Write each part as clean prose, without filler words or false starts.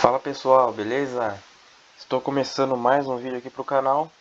Fala pessoal, beleza? Estou começando mais um vídeo aqui para o canal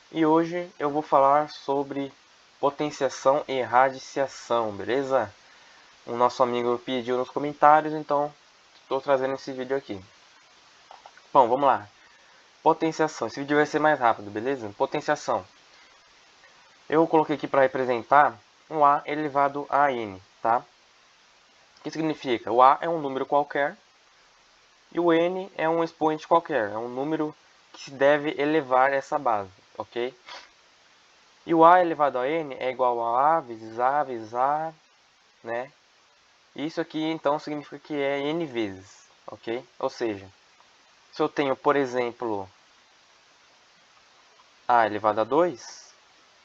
e hoje eu vou falar sobre potenciação e radiciação, beleza? O nosso amigo pediu nos comentários, então estou trazendo esse vídeo aqui. Bom, vamos lá. Potenciação, esse vídeo vai ser mais rápido, beleza? Potenciação. Eu coloquei aqui para representar um A elevado a N, tá? O que significa? O A é um número qualquer e o N é um expoente qualquer, é um número que se deve elevar essa base, ok? E o A elevado a N é igual a vezes A, né? Isso aqui então significa que é N vezes, ok? Ou seja, se eu tenho, por exemplo, A elevado a 2,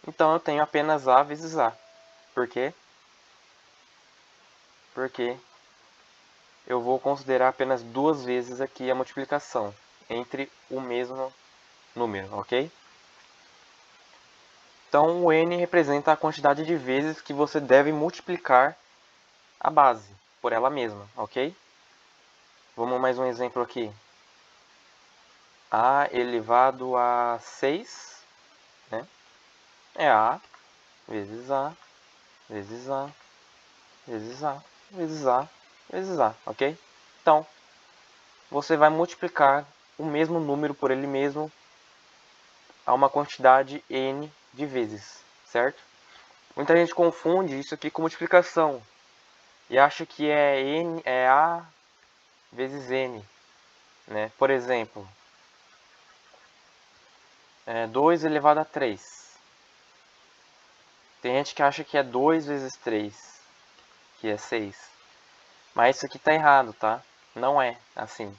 então eu tenho apenas A vezes A. Por quê? Porque eu vou considerar apenas duas vezes aqui a multiplicação entre o mesmo número, ok? Então o N representa a quantidade de vezes que você deve multiplicar a base por ela mesma, ok? Vamos mais um exemplo aqui. A elevado a 6, né? É A vezes A, vezes A, vezes A, vezes A, vezes A, ok? Então, você vai multiplicar o mesmo número por ele mesmo a uma quantidade N de vezes, certo? Muita gente confunde isso aqui com multiplicação e acha que é N, é A vezes N, né? Por exemplo, 2 elevado a 3. Tem gente que acha que é 2 vezes 3, que é 6. Mas isso aqui está errado, tá? Não é assim.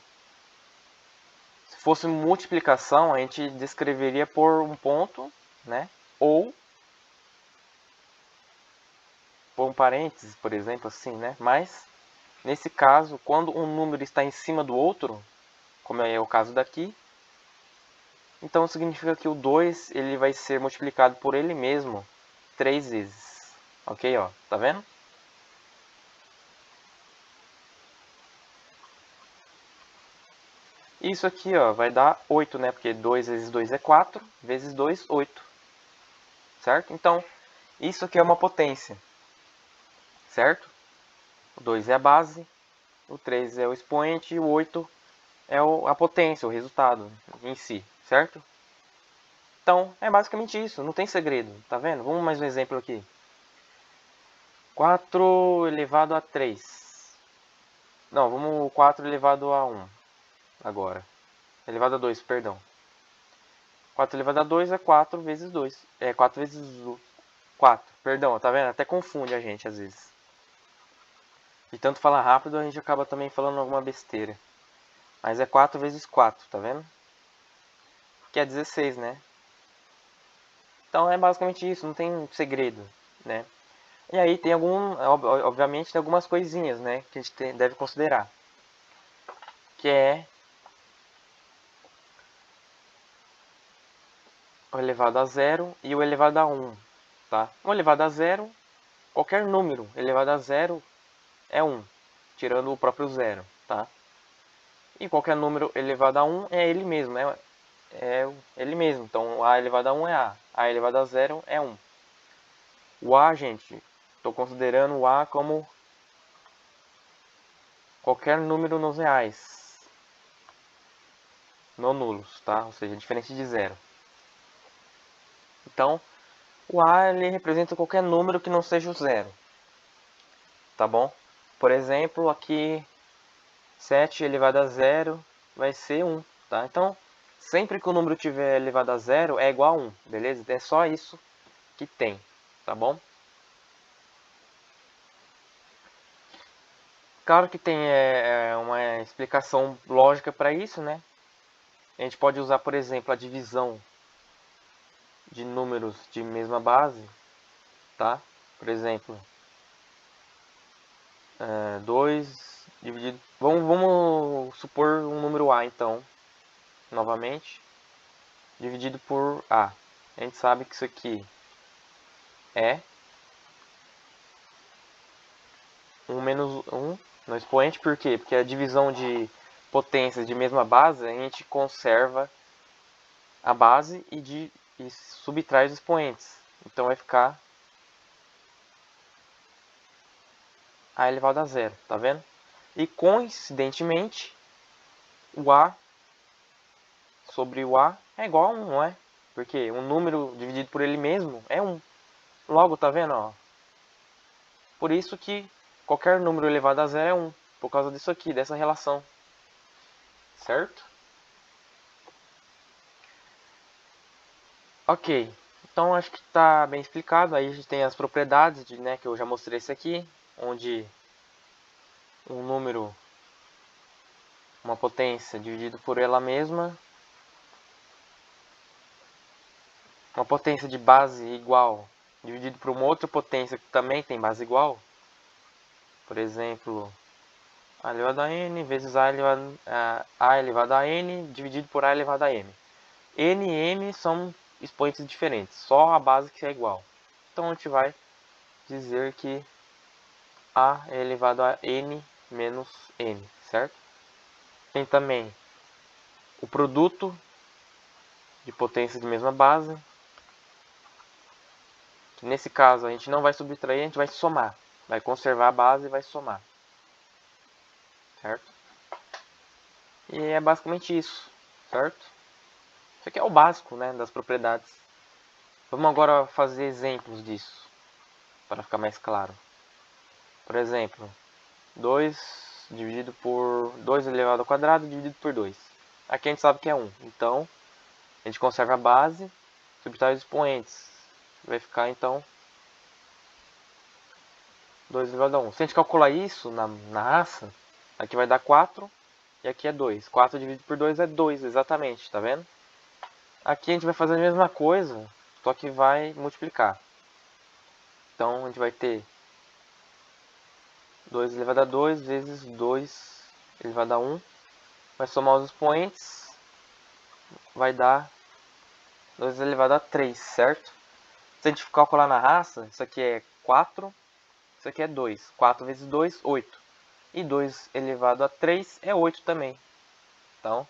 Se fosse multiplicação, a gente descreveria por um ponto, né? Ou por um parênteses, por exemplo, assim, né? Mas, nesse caso, quando um número está em cima do outro, como é o caso daqui, então significa que o 2 ele vai ser multiplicado por ele mesmo 3 vezes. Ok, ó, tá vendo? Isso aqui, ó, vai dar 8, né? Porque 2 vezes 2 é 4, vezes 2, 8. Certo? Então, isso aqui é uma potência. Certo? O 2 é a base, o 3 é o expoente e o 8 é a potência, o resultado em si. Certo? Então, é basicamente isso. Não tem segredo. Tá vendo? Vamos mais um exemplo aqui. 4 elevado a 3. Não, vamos 4 elevado a 1 agora. Elevado a 2, perdão. 4 elevado a 2 é 4 vezes 2. É 4 vezes 4. Perdão, tá vendo? Até confunde a gente às vezes. De tanto falar rápido, a gente acaba também falando alguma besteira. Mas é 4 vezes 4, tá vendo? Que é 16, né? Então é basicamente isso, não tem segredo, né? E aí tem obviamente tem algumas coisinhas, né? Que a gente deve considerar. Que é o elevado a 0 e o elevado a 1, tá? O elevado a 0, qualquer número elevado a 0 é 1, tirando o próprio 0, tá? E qualquer número elevado a 1 é ele mesmo, é ele mesmo. Então A elevado a 1 é A elevado a 0 é 1. O A, gente, estou considerando o A como qualquer número nos reais, não nulos, tá? Ou seja, diferente de 0. Então, o A ele representa qualquer número que não seja o 0, tá bom? Por exemplo, aqui 7 elevado a 0 vai ser 1, tá? Então, sempre que o número tiver elevado a 0 é igual a 1, beleza? É só isso que tem, tá bom? Claro que tem uma explicação lógica para isso, né? A gente pode usar, por exemplo, a divisão de números de mesma base, tá? Por exemplo, 2 dividido... Vamos supor um número A, então, novamente, dividido por A. A gente sabe que isso aqui é 1 menos 1 no expoente, por quê? Porque a divisão de potências de mesma base, a gente conserva a base e subtrai os expoentes. Então vai ficar A elevado a zero, tá vendo? E coincidentemente, o A sobre o A é igual a 1, não é? Porque um número dividido por ele mesmo é 1. Logo, tá vendo? Ó? Por isso que qualquer número elevado a zero é 1. Por causa disso aqui, dessa relação. Certo? Ok. Então acho que está bem explicado. Aí a gente tem as propriedades, né, que eu já mostrei esse aqui. Onde um número, uma potência dividido por ela mesma. Uma potência de base igual dividido por uma outra potência que também tem base igual. Por exemplo, a elevado a n vezes a elevado a n dividido por a elevado a m. N e m são expoentes diferentes, só a base que é igual. Então a gente vai dizer que a é elevado a n menos m, certo? Tem também o produto de potências de mesma base, que nesse caso a gente não vai subtrair, a gente vai somar. Vai conservar a base e vai somar. Certo? E é basicamente isso, certo? Isso aqui é o básico, né, das propriedades. Vamos agora fazer exemplos disso, para ficar mais claro. Por exemplo, 2 dividido por 2 elevado ao quadrado dividido por 2. Aqui a gente sabe que é 1. Então, a gente conserva a base, subtrai os expoentes. Vai ficar, então, 2 elevado a 1. Se a gente calcular isso na raça, aqui vai dar 4 e aqui é 2. 4 dividido por 2 é 2, exatamente, tá vendo? Aqui a gente vai fazer a mesma coisa, só que vai multiplicar. Então, a gente vai ter 2 elevado a 2 vezes 2 elevado a 1. Vai somar os expoentes, vai dar 2 elevado a 3, certo? Se a gente calcular na raça, isso aqui é 4, isso aqui é 2. 4 vezes 2, 8. E 2 elevado a 3 é 8 também. Então,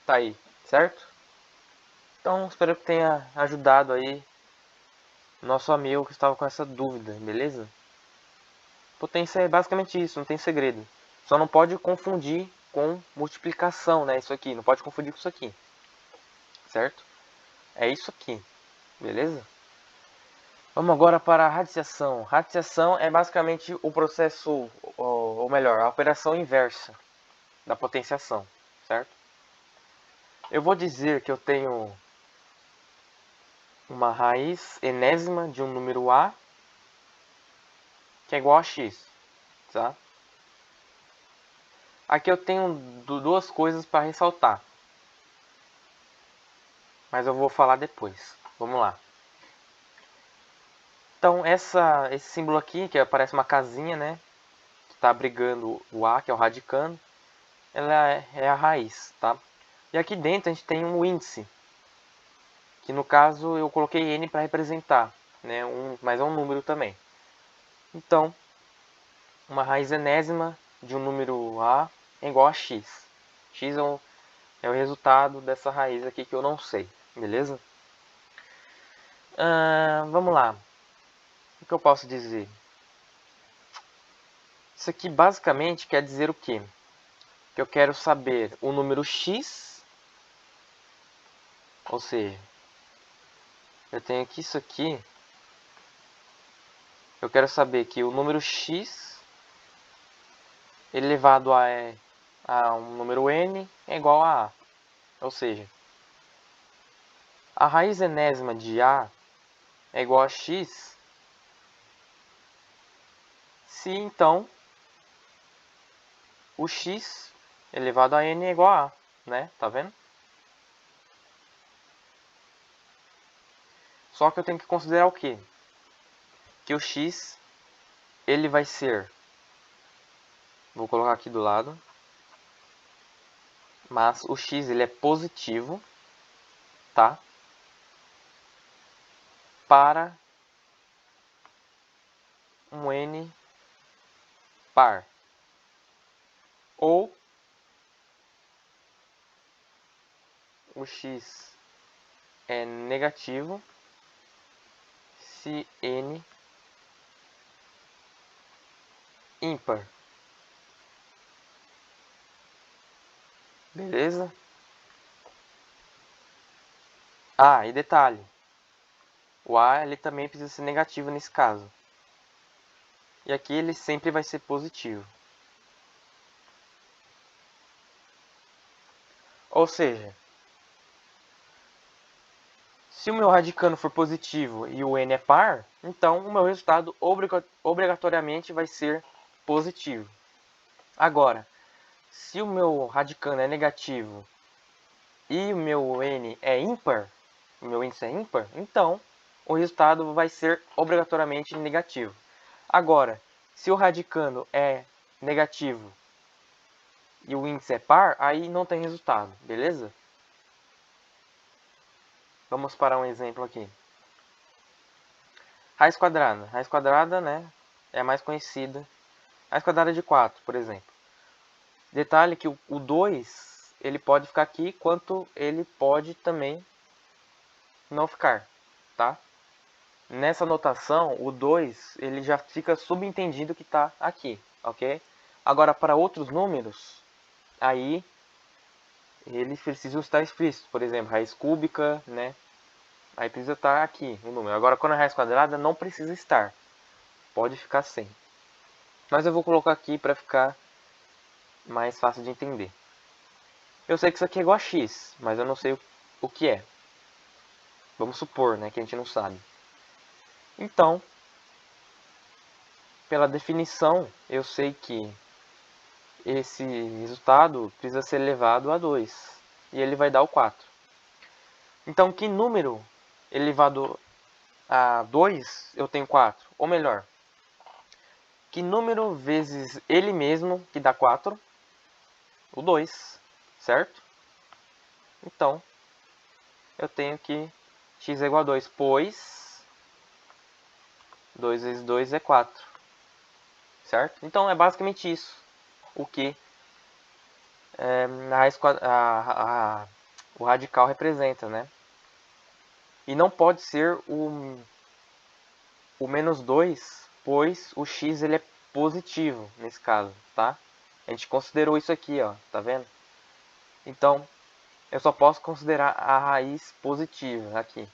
tá aí, certo? Então, espero que tenha ajudado aí nosso amigo que estava com essa dúvida, beleza? Potência é basicamente isso, não tem segredo. Só não pode confundir com multiplicação, né? Isso aqui, não pode confundir com isso aqui. Certo? É isso aqui, beleza? Vamos agora para a radiciação. Radiciação é basicamente o processo, ou melhor, a operação inversa da potenciação, certo? Eu vou dizer que eu tenho uma raiz enésima de um número a que é igual a x, tá? Aqui eu tenho duas coisas para ressaltar, mas eu vou falar depois. Vamos lá. Então esse símbolo aqui, que parece uma casinha, né? Que está abrigando o a, que é o radicando, ela é a raiz, tá? E aqui dentro a gente tem um índice, que no caso eu coloquei n para representar, né? Mas é um número também. Então, uma raiz enésima de um número a é igual a x. X é o resultado dessa raiz aqui que eu não sei, beleza? Vamos lá. O que eu posso dizer? Isso aqui basicamente quer dizer o quê? Que eu quero saber o número x, ou seja, eu tenho aqui isso aqui. Eu quero saber que o número x elevado a um número n é igual a A. Ou seja, a raiz enésima de A é igual a x se então o x elevado a n é igual a A, né? Tá vendo? Só que eu tenho que considerar o quê? Que o x ele vai ser, vou colocar aqui do lado, mas o x ele é positivo, tá? Para um n par. Ou o x é negativo se n ímpar. Beleza? Ah, e detalhe. O A ele também precisa ser negativo nesse caso. E aqui ele sempre vai ser positivo. Ou seja, se o meu radicando for positivo e o n é par, então o meu resultado obrigatoriamente vai ser positivo. Agora, se o meu radicando é negativo e o meu n é ímpar, o meu índice é ímpar, então o resultado vai ser obrigatoriamente negativo. Agora, se o radicando é negativo e o índice é par, aí não tem resultado, beleza? Vamos para um exemplo aqui. Raiz quadrada, né, é a mais conhecida. Raiz quadrada de 4, por exemplo. Detalhe que o 2, ele pode ficar aqui, quanto ele pode também não ficar, tá? Nessa notação, o 2, ele já fica subentendido que está aqui, ok? Agora, para outros números, aí eles precisam estar explícitos. Por exemplo, raiz cúbica, né? Aí precisa estar aqui o número. Agora, quando é raiz quadrada, não precisa estar. Pode ficar sem. Mas eu vou colocar aqui para ficar mais fácil de entender. Eu sei que isso aqui é igual a x, mas eu não sei o que é. Vamos supor, né, que a gente não sabe. Então, pela definição, eu sei que esse resultado precisa ser elevado a 2. E ele vai dar o 4. Então, que número elevado a 2 eu tenho 4? Ou melhor, que número vezes ele mesmo, que dá 4? O 2, certo? Então, eu tenho que x é igual a 2, pois 2 vezes 2 é 4. Certo? Então, é basicamente isso. O que o radical representa, né? E não pode ser o menos 2, pois o x ele é positivo nesse caso, tá? A gente considerou isso aqui, ó, tá vendo? Então, eu só posso considerar a raiz positiva aqui,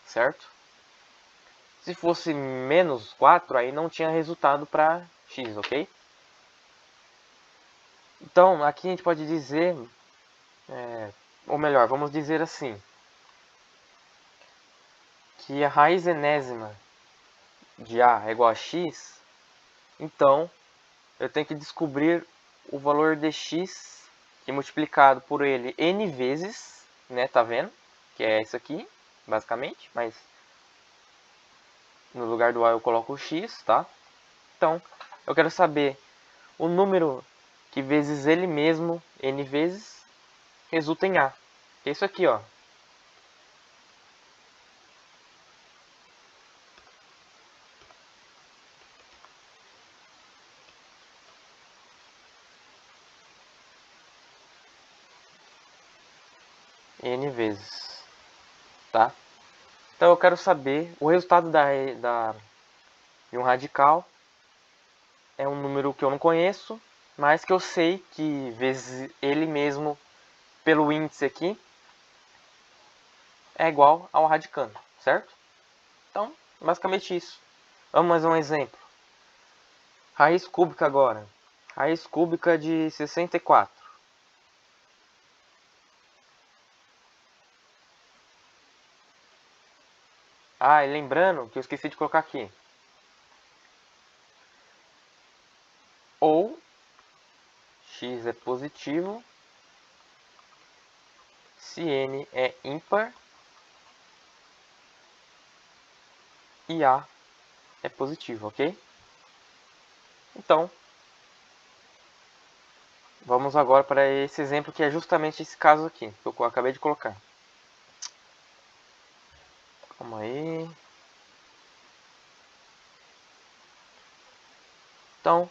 certo? Se fosse menos 4, aí não tinha resultado para x, ok? Então, aqui a gente pode dizer, ou melhor, vamos dizer assim, que a raiz enésima de A é igual a x, então eu tenho que descobrir o valor de x que multiplicado por ele n vezes, né, tá vendo? Que é isso aqui, basicamente, mas no lugar do A eu coloco o x, tá? Então, eu quero saber o número que vezes ele mesmo, n vezes, resulta em A. Que é isso aqui, ó. N vezes, tá? Então eu quero saber o resultado de um radical. É um número que eu não conheço, mas que eu sei que vezes ele mesmo pelo índice aqui é igual ao radicando, certo? Então, basicamente isso. Vamos mais um exemplo. Raiz cúbica agora. Raiz cúbica de 64. Ah, e lembrando que eu esqueci de colocar aqui. Ou x é positivo se n é ímpar e a é positivo, ok? Então, vamos agora para esse exemplo que é justamente esse caso aqui, que eu acabei de colocar. Calma aí. Então,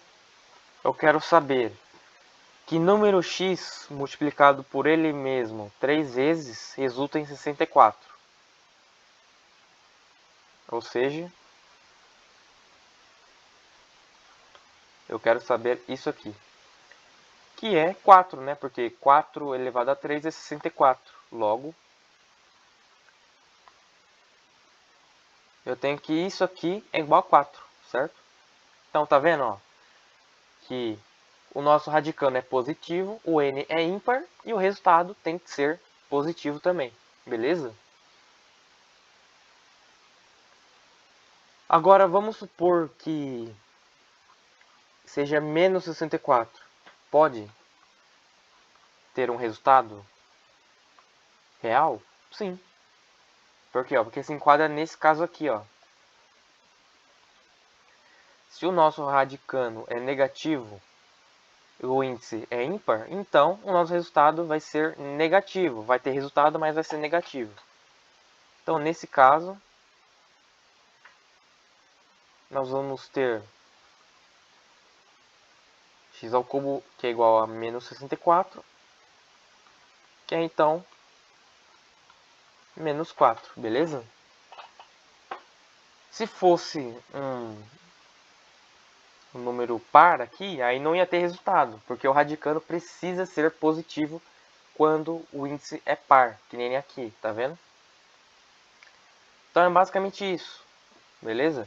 eu quero saber que número x multiplicado por ele mesmo 3 vezes resulta em 64. Ou seja, eu quero saber isso aqui. Que é 4, né? Porque 4 elevado a 3 é 64. Logo, eu tenho que isso aqui é igual a 4, certo? Então, tá vendo, ó? Que o nosso radicando é positivo, o n é ímpar e o resultado tem que ser positivo também, beleza? Agora vamos supor que seja menos 64. Pode ter um resultado real? Sim. Por quê? Porque se enquadra nesse caso aqui, ó. Se o nosso radicando é negativo e o índice é ímpar, então o nosso resultado vai ser negativo. Vai ter resultado, mas vai ser negativo. Então, nesse caso, nós vamos ter x ao cubo, que é igual a menos 64, que é então menos 4, beleza? Se fosse um número par aqui, aí não ia ter resultado, porque o radicando precisa ser positivo quando o índice é par, que nem aqui, tá vendo? Então é basicamente isso, beleza?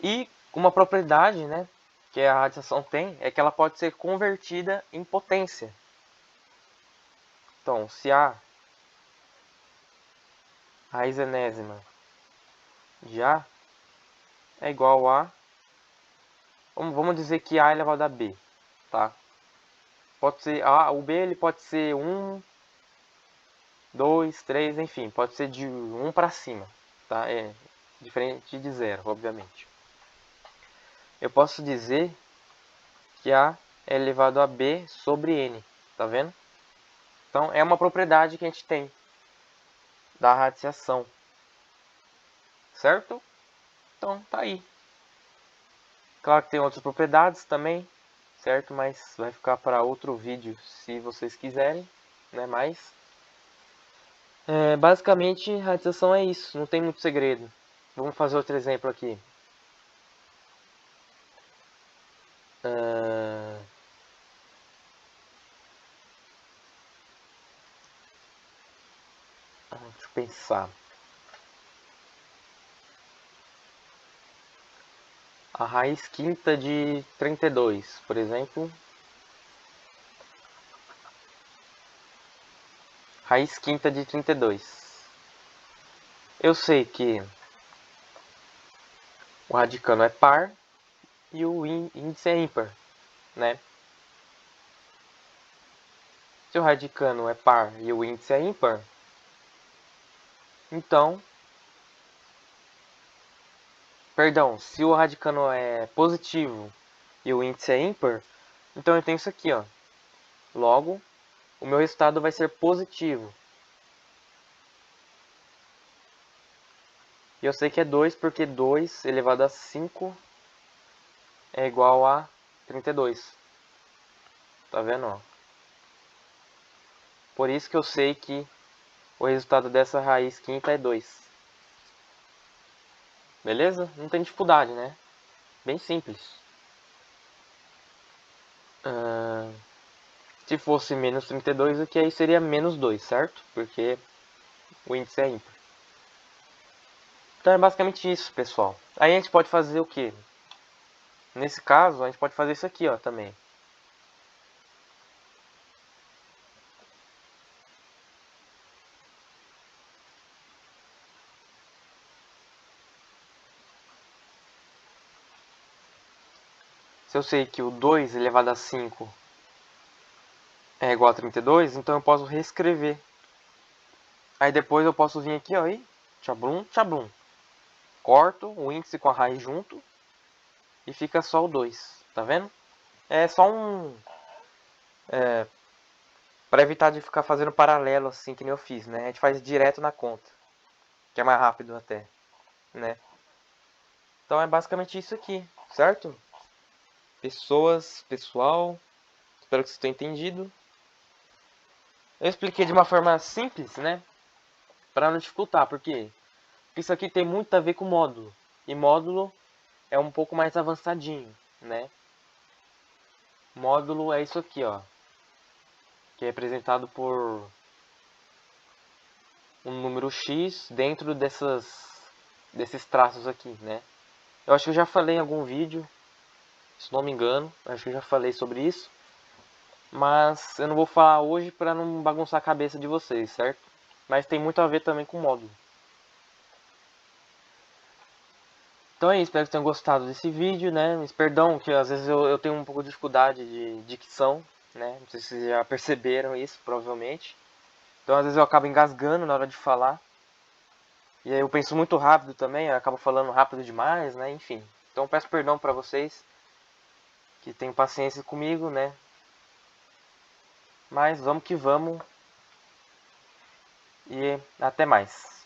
E uma propriedade, né, que a radiação tem, é que ela pode ser convertida em potência. Então, se a raiz enésima de A é igual a... Vamos dizer que A elevado a B, tá? Pode ser o B ele pode ser 1, 2, 3, enfim, pode ser de 1 para cima, tá? É diferente de 0, obviamente. Eu posso dizer que A é elevado a B sobre N, tá vendo? Então é uma propriedade que a gente tem da radiação, certo? Então tá aí. Claro que tem outras propriedades também, certo? Mas vai ficar para outro vídeo se vocês quiserem, né? Mas basicamente radiação é isso, não tem muito segredo. Vamos fazer outro exemplo aqui. Deixa eu pensar. A raiz quinta de 32, por exemplo. Raiz quinta de 32. Eu sei que o radicando é par e o índice é ímpar, né? Se o radicando é par e o índice é ímpar, então... Perdão, se o radicando é positivo e o índice é ímpar, então eu tenho isso aqui, ó. Logo, o meu resultado vai ser positivo. E eu sei que é 2 porque 2 elevado a 5 é igual a 32. Tá vendo, ó? Por isso que eu sei que o resultado dessa raiz quinta é 2. Beleza? Não tem dificuldade, né? Bem simples. Se fosse menos 32, o que aí seria menos 2, certo? Porque o índice é ímpar. Então é basicamente isso, pessoal. Aí a gente pode fazer o quê? Nesse caso, a gente pode fazer isso aqui, ó, também. Se eu sei que o 2 elevado a 5 é igual a 32, então eu posso reescrever. Aí depois eu posso vir aqui, ó, e tchablum, tchablum. Corto o índice com a raiz junto e fica só o 2, tá vendo? É só para evitar de ficar fazendo paralelo assim que nem eu fiz, né? A gente faz direto na conta, que é mais rápido até, né? Então é basicamente isso aqui, certo? pessoal. Espero que vocês tenham entendido. Eu expliquei de uma forma simples, né? Para não dificultar, porque isso aqui tem muito a ver com módulo. E módulo é um pouco mais avançadinho, né? Módulo é isso aqui, ó. Que é representado por um número X dentro desses traços aqui, né? Eu acho que eu já falei em algum vídeo, se não me engano, acho que eu já falei sobre isso. Mas eu não vou falar hoje para não bagunçar a cabeça de vocês, certo? Mas tem muito a ver também com módulo. Então é isso, espero que tenham gostado desse vídeo, né? Mas perdão que às vezes eu tenho um pouco de dificuldade de dicção, né? Não sei se vocês já perceberam isso, provavelmente. Então às vezes eu acabo engasgando na hora de falar. E aí eu penso muito rápido também, eu acabo falando rápido demais, né? Enfim. Então peço perdão para vocês que tenham paciência comigo, né? Mas vamos que vamos. E até mais.